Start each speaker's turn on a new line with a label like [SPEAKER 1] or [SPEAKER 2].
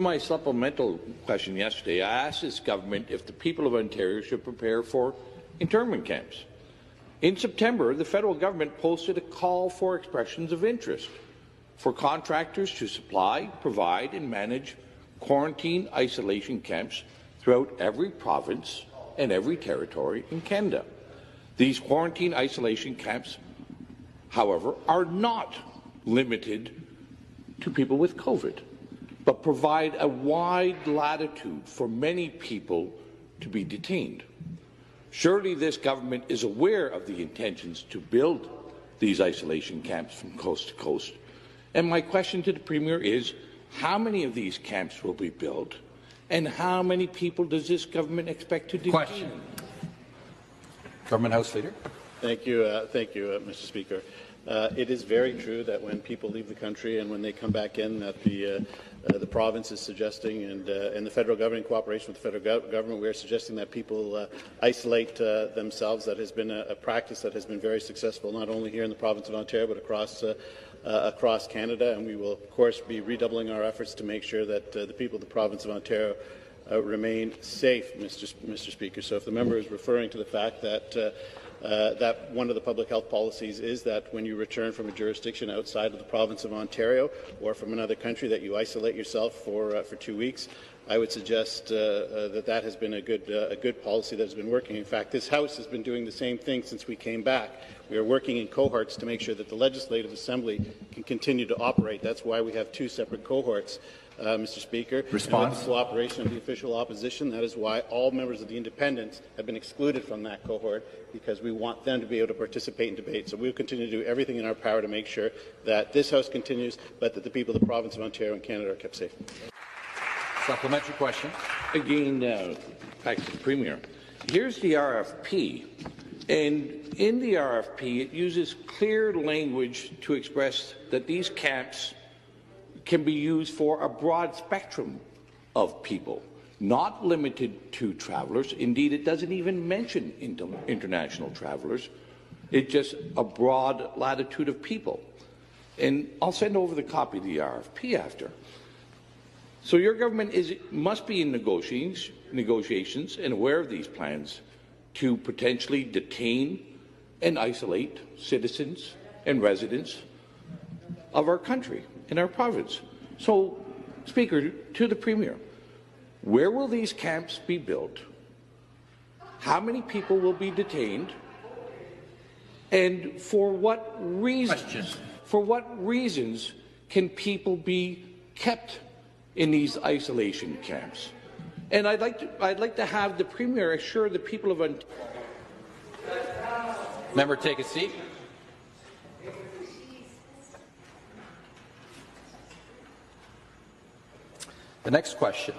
[SPEAKER 1] My supplemental question yesterday, I asked this government if the people of Ontario should prepare for internment camps. In September, the federal government posted a call for expressions of interest for contractors to supply, provide and manage quarantine isolation camps throughout every province and every territory in Canada. These quarantine isolation camps, however, are not limited to people with COVID, but provide a wide latitude for many people to be detained. Surely this government is aware of the intentions to build these isolation camps from coast to coast. And my question to the Premier is, how many of these camps will be built, and how many people does this government expect to detain?
[SPEAKER 2] Question. Government House Leader.
[SPEAKER 3] Thank you, Mr. Speaker. It is very true that when people leave the country and when they come back in, that the province is suggesting, and the federal government, in cooperation with the federal government, we are suggesting that people isolate themselves. That has been a practice that has been very successful, not only here in the province of Ontario, but across Canada. And we will, of course, be redoubling our efforts to make sure that the people of the province of Ontario remain safe, Mr. Speaker. So if the member is referring to the fact that that one of the public health policies is that when you return from a jurisdiction outside of the province of Ontario or from another country that you isolate yourself for 2 weeks, I would suggest that has been a good policy that has been working. In fact, this House has been doing the same thing since we came back. We are working in cohorts to make sure that the Legislative Assembly can continue to operate. That's why we have 2 separate cohorts. Mr. Speaker.
[SPEAKER 2] Response.
[SPEAKER 3] With the cooperation of the official opposition, that is why all members of the Independents have been excluded from that cohort, because we want them to be able to participate in debate. So we will continue to do everything in our power to make sure that this House continues, but that the people of the province of Ontario and Canada are kept safe.
[SPEAKER 2] Supplementary question.
[SPEAKER 1] Again, back to the Premier. Here's the RFP, and in the RFP it uses clear language to express that these camps can be used for a broad spectrum of people, not limited to travellers. Indeed, it doesn't even mention international travellers. It's just a broad latitude of people. And I'll send over the copy of the RFP after. So your government must be in negotiations and aware of these plans to potentially detain and isolate citizens and residents of our country, in our province. So, Speaker, to the Premier, where will these camps be built? How many people will be detained? And for what reasons? For what reasons can people be kept in these isolation camps? And I'd like to have the Premier assure the people of Ontario.
[SPEAKER 2] Member, take a seat. The next question,